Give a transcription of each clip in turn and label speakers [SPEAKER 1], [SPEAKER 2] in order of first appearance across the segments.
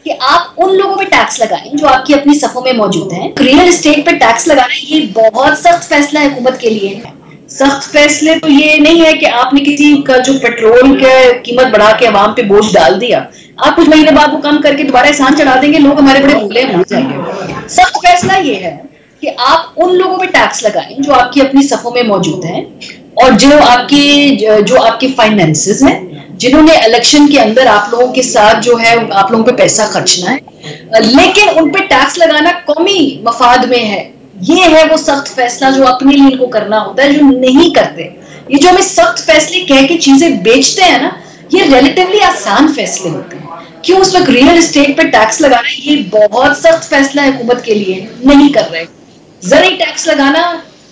[SPEAKER 1] कि आप उन लोगों पे टैक्स लगाएं जो आपकी अपनी सफों में मौजूद हैं। रियल एस्टेट पे टैक्स लगाना ये बहुत सख्त फैसला है हुकूमत के लिए। सख्त फैसले तो ये नहीं है कि आपने किसी का जो पेट्रोल का कीमत बढ़ा के अवाम पे बोझ डाल दिया, आप कुछ महीने बाद वो कम करके दोबारा एहसान चढ़ा देंगे, लोग हमारे बड़े भूले भूल जाएंगे। सख्त फैसला ये है कि आप उन लोगों पे टैक्स लगाएं जो आपकी अपनी सफों में मौजूद हैं और जो आपके फाइनेंसेस हैं, जिन्होंने इलेक्शन के अंदर आप लोगों के साथ जो है आप लोगों पे पैसा खर्चना है, लेकिन उन पे टैक्स लगाना कौमी मफाद में है। ये है वो सख्त फैसला जो अपने लिए इनको करना होता है, जो नहीं करते। ये जो हमें सख्त फैसले कह के चीजें बेचते हैं ना, ये रिलेटिवली आसान फैसले होते हैं। क्यों उस वक्त रियल एस्टेट पे टैक्स लगाना ये बहुत सख्त फैसला है हुकूमत के लिए, नहीं कर रहे। जरी टैक्स लगाना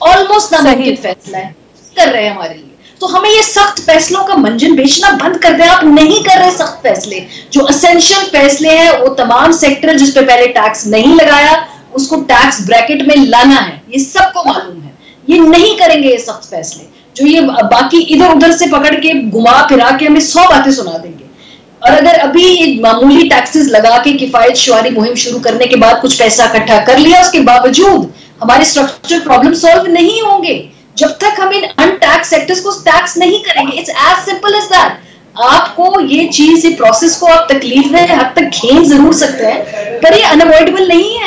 [SPEAKER 1] ऑलमोस्ट नामुमकिन फैसला है, कर रहे हैं हमारे लिए। तो हमें ये सख्त फैसलों का मंजन बेचना बंद कर दें। आप नहीं कर रहे सख्त फैसले, जो असेंशियल फैसले हैं, वो तमाम सेक्टर जिस पे पहले टैक्स नहीं लगाया उसको टैक्स ब्रैकेट में लाना है, ये सबको मालूम है। ये नहीं करेंगे ये सख्त फैसले, जो ये बाकी इधर उधर से पकड़ के घुमा फिरा के हमें 100 बातें सुना देंगे। और अगर अभी मामूली टैक्सेस लगा के किफायत शुमारी मुहिम शुरू करने के बाद कुछ पैसा इकट्ठा कर लिया, उसके बावजूद हमारे स्ट्रक्चरल प्रॉब्लम सॉल्व नहीं होंगे जब तक हम इन अनटैक्स सेक्टर्स को टैक्स नहीं करेंगे। It's as simple as that. आपको ये चीज, ये प्रोसेस को आप तकलीफ में हद तक खेल जरूर सकते हैं, पर ये अनअवॉइडेबल नहीं है।